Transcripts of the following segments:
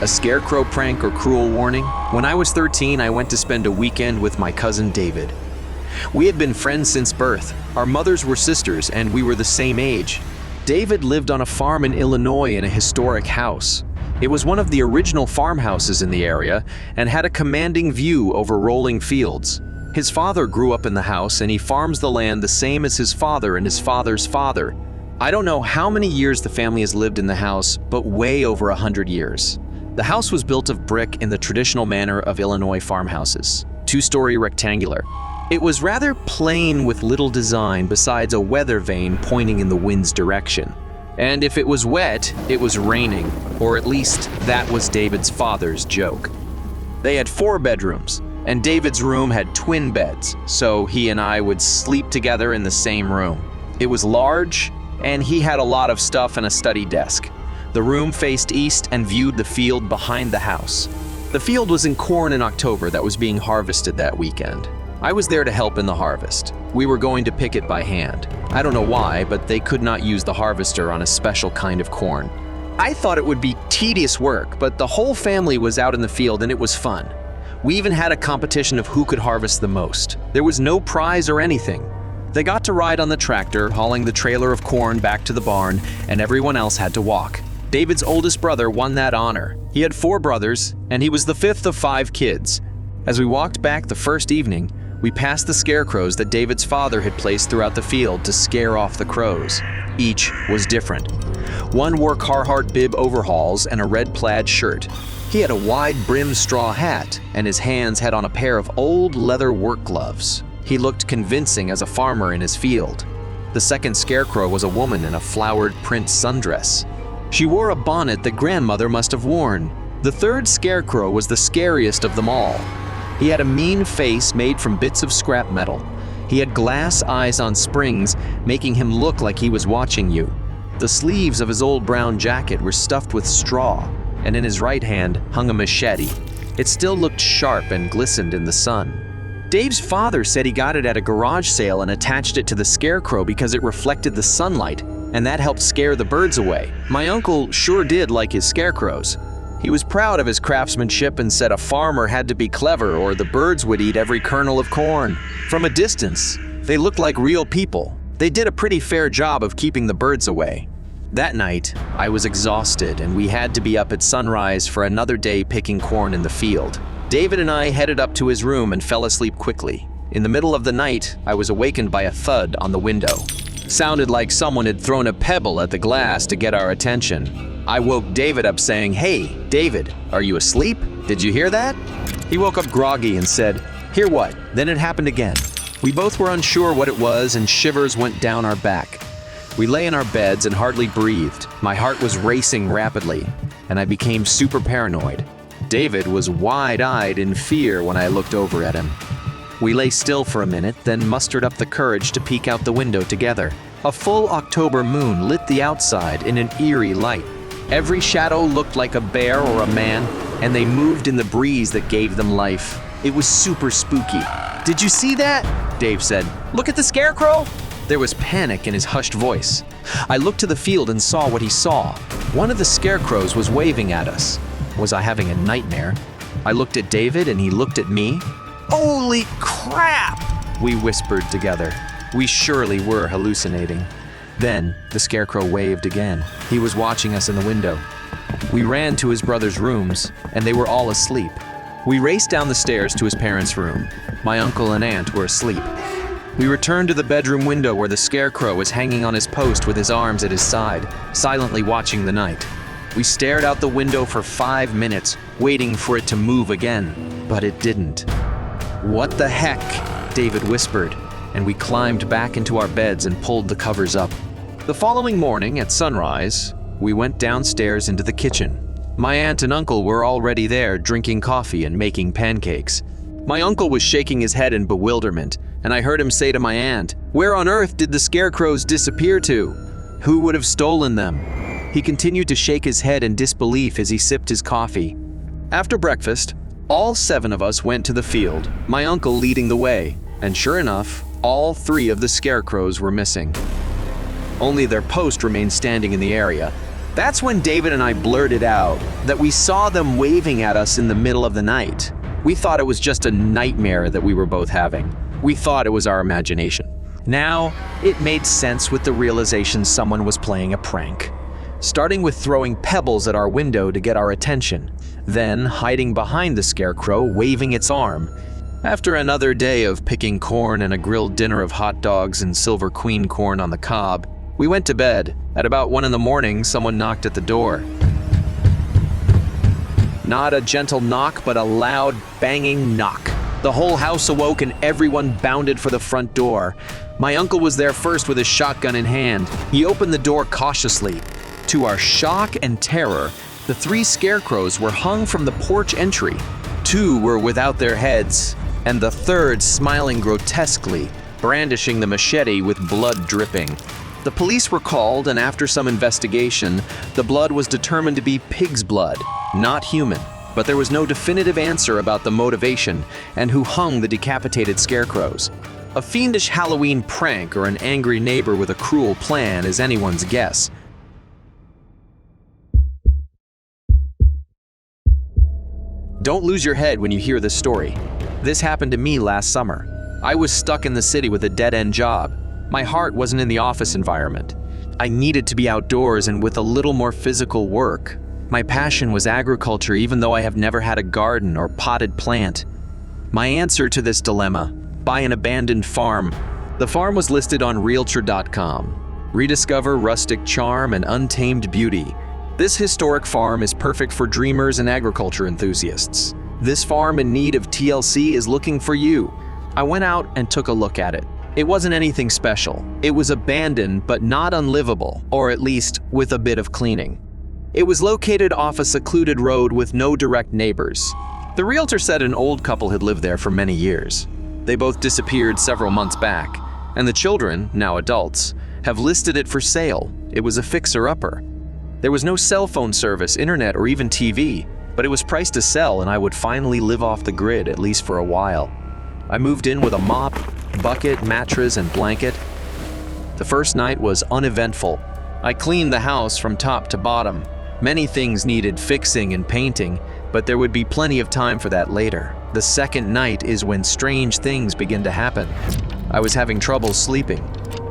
A scarecrow prank or cruel warning? When I was 13, I went to spend a weekend with my cousin David. We had been friends since birth. Our mothers were sisters and we were the same age. David lived on a farm in Illinois in a historic house. It was one of the original farmhouses in the area and had a commanding view over rolling fields. His father grew up in the house and he farms the land the same as his father and his father's father. I don't know how many years the family has lived in the house, but way over 100 years. The house was built of brick in the traditional manner of Illinois farmhouses, two-story rectangular. It was rather plain with little design besides a weather vane pointing in the wind's direction. And if it was wet, it was raining, or at least that was David's father's joke. They had 4 bedrooms, and David's room had twin beds, so he and I would sleep together in the same room. It was large, and he had a lot of stuff and a study desk. The room faced east and viewed the field behind the house. The field was in corn in October that was being harvested that weekend. I was there to help in the harvest. We were going to pick it by hand. I don't know why, but they could not use the harvester on a special kind of corn. I thought it would be tedious work, but the whole family was out in the field and it was fun. We even had a competition of who could harvest the most. There was no prize or anything. They got to ride on the tractor, hauling the trailer of corn back to the barn, and everyone else had to walk. David's oldest brother won that honor. He had 4 brothers, and he was the 5th of 5 kids. As we walked back the first evening, we passed the scarecrows that David's father had placed throughout the field to scare off the crows. Each was different. One wore Carhartt bib overalls and a red plaid shirt. He had a wide-brimmed straw hat, and his hands had on a pair of old leather work gloves. He looked convincing as a farmer in his field. The second scarecrow was a woman in a flowered print sundress. She wore a bonnet that grandmother must have worn. The third scarecrow was the scariest of them all. He had a mean face made from bits of scrap metal. He had glass eyes on springs, making him look like he was watching you. The sleeves of his old brown jacket were stuffed with straw, and in his right hand hung a machete. It still looked sharp and glistened in the sun. Dave's father said he got it at a garage sale and attached it to the scarecrow because it reflected the sunlight, and that helped scare the birds away. My uncle sure did like his scarecrows. He was proud of his craftsmanship and said a farmer had to be clever or the birds would eat every kernel of corn. From a distance, they looked like real people. They did a pretty fair job of keeping the birds away. That night, I was exhausted and we had to be up at sunrise for another day picking corn in the field. David and I headed up to his room and fell asleep quickly. In the middle of the night, I was awakened by a thud on the window. Sounded like someone had thrown a pebble at the glass to get our attention. I woke David up saying, "Hey, David, are you asleep? Did you hear that?" He woke up groggy and said, "Hear what?" Then it happened again. We both were unsure what it was and shivers went down our back. We lay in our beds and hardly breathed. My heart was racing rapidly, and I became super paranoid. David was wide-eyed in fear when I looked over at him. We lay still for a minute, then mustered up the courage to peek out the window together. A full October moon lit the outside in an eerie light. Every shadow looked like a bear or a man, and they moved in the breeze that gave them life. It was super spooky. "Did you see that?" Dave said. "Look at the scarecrow!" There was panic in his hushed voice. I looked to the field and saw what he saw. One of the scarecrows was waving at us. Was I having a nightmare? I looked at David and he looked at me. "Holy crap!" we whispered together. We surely were hallucinating. Then, the scarecrow waved again. He was watching us in the window. We ran to his brother's rooms, and they were all asleep. We raced down the stairs to his parents' room. My uncle and aunt were asleep. We returned to the bedroom window where the scarecrow was hanging on his post with his arms at his side, silently watching the night. We stared out the window for 5 minutes, waiting for it to move again, but it didn't. "What the heck?" David whispered, and we climbed back into our beds and pulled the covers up. The following morning at sunrise, we went downstairs into the kitchen. My aunt and uncle were already there drinking coffee and making pancakes. My uncle was shaking his head in bewilderment, and I heard him say to my aunt, "Where on earth did the scarecrows disappear to? Who would have stolen them?" He continued to shake his head in disbelief as he sipped his coffee. After breakfast, all 7 of us went to the field, my uncle leading the way, and sure enough, all 3 of the scarecrows were missing. Only their post remained standing in the area. That's when David and I blurted out that we saw them waving at us in the middle of the night. We thought it was just a nightmare that we were both having. We thought it was our imagination. Now, it made sense with the realization someone was playing a prank. Starting with throwing pebbles at our window to get our attention, then hiding behind the scarecrow, waving its arm. After another day of picking corn and a grilled dinner of hot dogs and silver queen corn on the cob, we went to bed. At about 1 a.m, someone knocked at the door. Not a gentle knock, but a loud, banging knock. The whole house awoke and everyone bounded for the front door. My uncle was there first with his shotgun in hand. He opened the door cautiously. To our shock and terror, the 3 scarecrows were hung from the porch entry. 2 were without their heads, and the 3rd smiling grotesquely, brandishing the machete with blood dripping. The police were called, and after some investigation, the blood was determined to be pig's blood, not human. But there was no definitive answer about the motivation and who hung the decapitated scarecrows. A fiendish Halloween prank or an angry neighbor with a cruel plan is anyone's guess. Don't lose your head when you hear this story. This happened to me last summer. I was stuck in the city with a dead-end job. My heart wasn't in the office environment. I needed to be outdoors and with a little more physical work. My passion was agriculture, even though I have never had a garden or potted plant. My answer to this dilemma: buy an abandoned farm. The farm was listed on realtor.com. Rediscover rustic charm and untamed beauty. This historic farm is perfect for dreamers and agriculture enthusiasts. This farm in need of TLC is looking for you. I went out and took a look at it. It wasn't anything special. It was abandoned but not unlivable, or at least with a bit of cleaning. It was located off a secluded road with no direct neighbors. The realtor said an old couple had lived there for many years. They both disappeared several months back, and the children, now adults, have listed it for sale. It was a fixer-upper. There was no cell phone service, internet, or even TV, but it was priced to sell, and I would finally live off the grid, at least for a while. I moved in with a mop, bucket, mattress, and blanket. The first night was uneventful. I cleaned the house from top to bottom. Many things needed fixing and painting, but there would be plenty of time for that later. The second night is when strange things begin to happen. I was having trouble sleeping.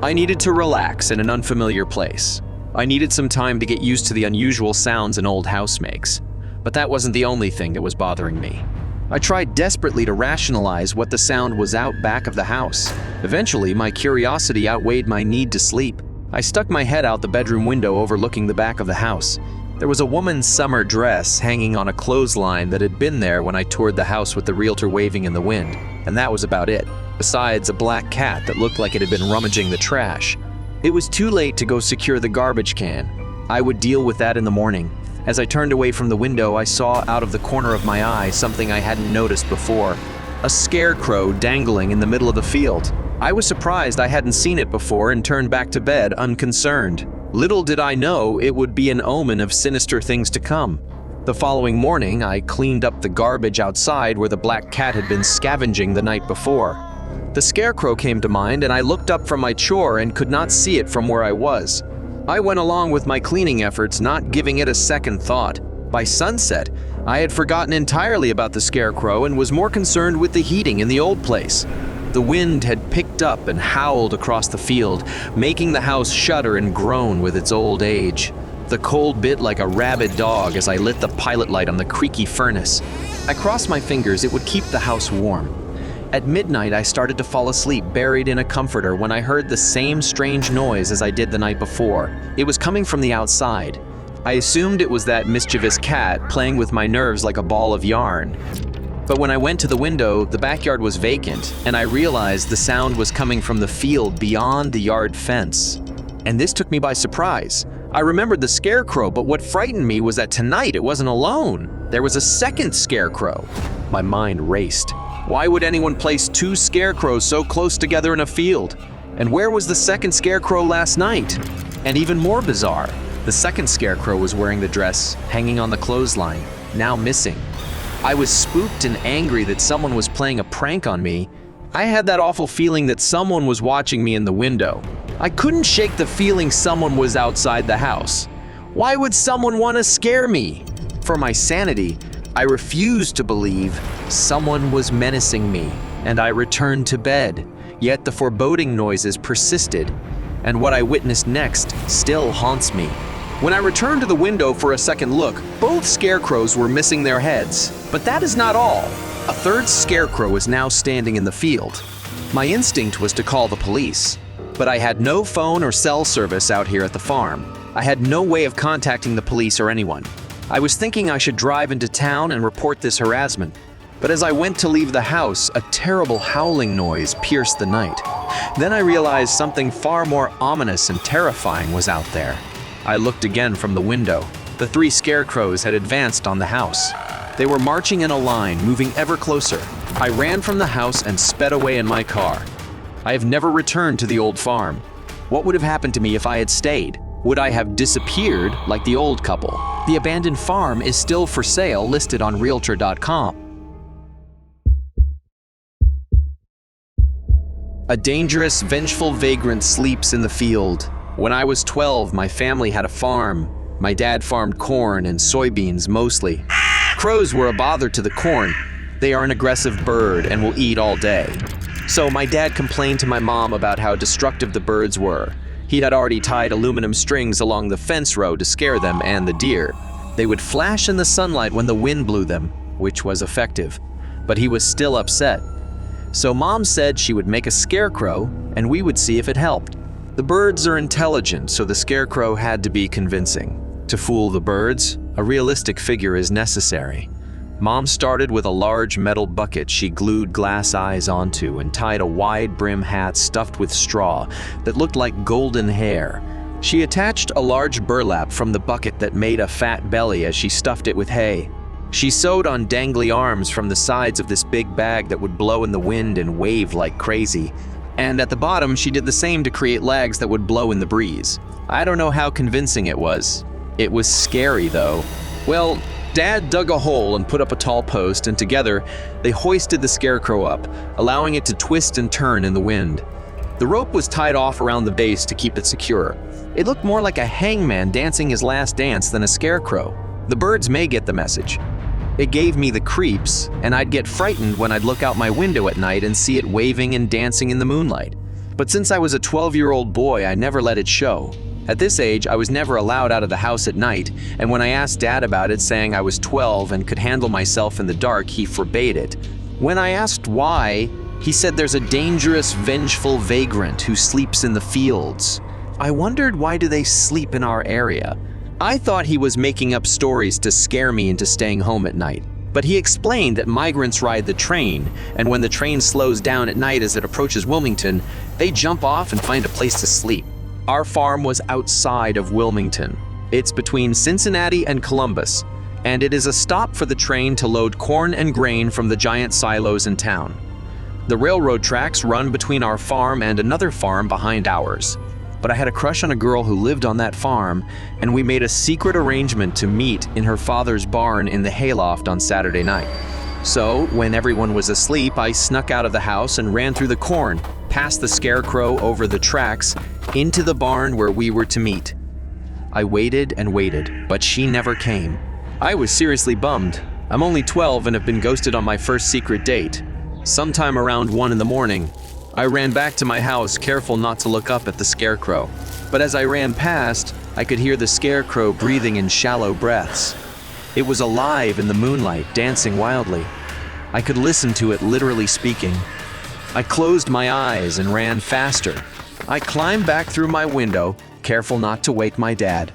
I needed to relax in an unfamiliar place. I needed some time to get used to the unusual sounds an old house makes. But that wasn't the only thing that was bothering me. I tried desperately to rationalize what the sound was out back of the house. Eventually, my curiosity outweighed my need to sleep. I stuck my head out the bedroom window overlooking the back of the house. There was a woman's summer dress hanging on a clothesline that had been there when I toured the house with the realtor waving in the wind, and that was about it, besides a black cat that looked like it had been rummaging the trash. It was too late to go secure the garbage can. I would deal with that in the morning. As I turned away from the window, I saw out of the corner of my eye something I hadn't noticed before. A scarecrow dangling in the middle of the field. I was surprised I hadn't seen it before and turned back to bed unconcerned. Little did I know it would be an omen of sinister things to come. The following morning, I cleaned up the garbage outside where the black cat had been scavenging the night before. The scarecrow came to mind, and I looked up from my chore and could not see it from where I was. I went along with my cleaning efforts, not giving it a second thought. By sunset, I had forgotten entirely about the scarecrow and was more concerned with the heating in the old place. The wind had picked up and howled across the field, making the house shudder and groan with its old age. The cold bit like a rabid dog as I lit the pilot light on the creaky furnace. I crossed my fingers it would keep the house warm. At midnight, I started to fall asleep, buried in a comforter, when I heard the same strange noise as I did the night before. It was coming from the outside. I assumed it was that mischievous cat playing with my nerves like a ball of yarn. But when I went to the window, the backyard was vacant, and I realized the sound was coming from the field beyond the yard fence. And this took me by surprise. I remembered the scarecrow, but what frightened me was that tonight it wasn't alone. There was a second scarecrow. My mind raced. Why would anyone place 2 scarecrows so close together in a field? And where was the second scarecrow last night? And even more bizarre, the second scarecrow was wearing the dress hanging on the clothesline, now missing. I was spooked and angry that someone was playing a prank on me. I had that awful feeling that someone was watching me in the window. I couldn't shake the feeling someone was outside the house. Why would someone want to scare me? For my sanity, I refused to believe someone was menacing me, and I returned to bed. Yet the foreboding noises persisted, and what I witnessed next still haunts me. When I returned to the window for a second look, both scarecrows were missing their heads. But that is not all. A third scarecrow is now standing in the field. My instinct was to call the police, but I had no phone or cell service out here at the farm. I had no way of contacting the police or anyone. I was thinking I should drive into town and report this harassment. But as I went to leave the house, a terrible howling noise pierced the night. Then I realized something far more ominous and terrifying was out there. I looked again from the window. The 3 scarecrows had advanced on the house. They were marching in a line, moving ever closer. I ran from the house and sped away in my car. I have never returned to the old farm. What would have happened to me if I had stayed? Would I have disappeared like the old couple? The abandoned farm is still for sale, listed on realtor.com. A dangerous, vengeful vagrant sleeps in the field. When I was 12, my family had a farm. My dad farmed corn and soybeans mostly. Crows were a bother to the corn. They are an aggressive bird and will eat all day. So my dad complained to my mom about how destructive the birds were. He had already tied aluminum strings along the fence row to scare them and the deer. They would flash in the sunlight when the wind blew them, which was effective. But he was still upset. So Mom said she would make a scarecrow and we would see if it helped. The birds are intelligent, so the scarecrow had to be convincing. To fool the birds, a realistic figure is necessary. Mom started with a large metal bucket she glued glass eyes onto and tied a wide brim hat stuffed with straw that looked like golden hair. She attached a large burlap from the bucket that made a fat belly as she stuffed it with hay. She sewed on dangly arms from the sides of this big bag that would blow in the wind and wave like crazy. And at the bottom, she did the same to create legs that would blow in the breeze. I don't know how convincing it was. It was scary, though. Well, Dad dug a hole and put up a tall post, and together, they hoisted the scarecrow up, allowing it to twist and turn in the wind. The rope was tied off around the base to keep it secure. It looked more like a hangman dancing his last dance than a scarecrow. The birds may get the message. It gave me the creeps, and I'd get frightened when I'd look out my window at night and see it waving and dancing in the moonlight. But since I was a 12-year-old boy, I never let it show. At this age, I was never allowed out of the house at night, and when I asked Dad about it, saying I was 12 and could handle myself in the dark, he forbade it. When I asked why, he said there's a dangerous, vengeful vagrant who sleeps in the fields. I wondered, why do they sleep in our area? I thought he was making up stories to scare me into staying home at night. But he explained that migrants ride the train, and when the train slows down at night as it approaches Wilmington, they jump off and find a place to sleep. Our farm was outside of Wilmington. It's between Cincinnati and Columbus, and it is a stop for the train to load corn and grain from the giant silos in town. The railroad tracks run between our farm and another farm behind ours. But I had a crush on a girl who lived on that farm, and we made a secret arrangement to meet in her father's barn in the hayloft on Saturday night. So, when everyone was asleep, I snuck out of the house and ran through the corn, past the scarecrow over the tracks, into the barn where we were to meet. I waited and waited, but she never came. I was seriously bummed. I'm only 12 and have been ghosted on my first secret date. Sometime around 1 in the morning, I ran back to my house, careful not to look up at the scarecrow. But as I ran past, I could hear the scarecrow breathing in shallow breaths. It was alive in the moonlight, dancing wildly. I could listen to it literally speaking. I closed my eyes and ran faster. I climbed back through my window, careful not to wake my dad.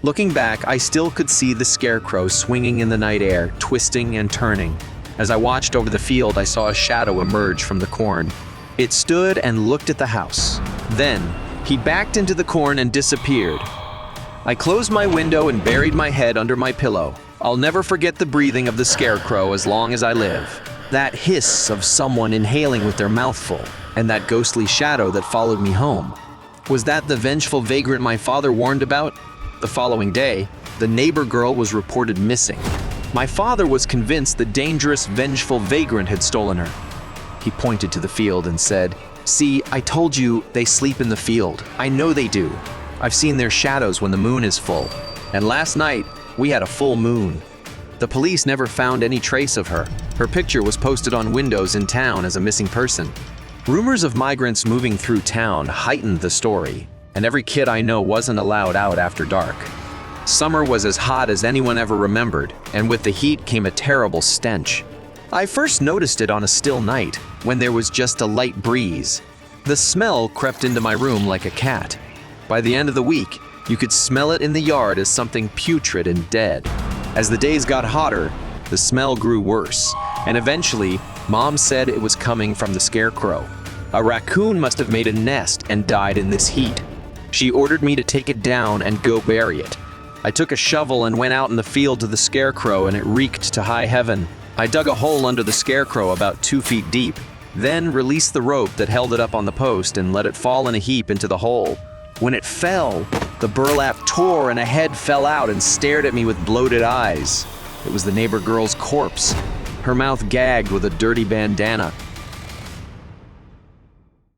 Looking back, I still could see the scarecrow swinging in the night air, twisting and turning. As I watched over the field, I saw a shadow emerge from the corn. It stood and looked at the house. Then, he backed into the corn and disappeared. I closed my window and buried my head under my pillow. I'll never forget the breathing of the scarecrow as long as I live. That hiss of someone inhaling with their mouth full, and that ghostly shadow that followed me home. Was that the vengeful vagrant my father warned about? The following day, the neighbor girl was reported missing. My father was convinced the dangerous, vengeful vagrant had stolen her. He pointed to the field and said, "See, I told you they sleep in the field. I know they do. I've seen their shadows when the moon is full." And last night, we had a full moon. The police never found any trace of her. Her picture was posted on windows in town as a missing person. Rumors of migrants moving through town heightened the story, and every kid I know wasn't allowed out after dark. Summer was as hot as anyone ever remembered, and with the heat came a terrible stench. I first noticed it on a still night, when there was just a light breeze. The smell crept into my room like a cat. By the end of the week, you could smell it in the yard as something putrid and dead. As the days got hotter, the smell grew worse, and eventually, Mom said it was coming from the scarecrow. A raccoon must have made a nest and died in this heat. She ordered me to take it down and go bury it. I took a shovel and went out in the field to the scarecrow, and it reeked to high heaven. I dug a hole under the scarecrow about 2 feet deep, then released the rope that held it up on the post and let it fall in a heap into the hole. When it fell, the burlap tore and a head fell out and stared at me with bloated eyes. It was the neighbor girl's corpse. Her mouth gagged with a dirty bandana,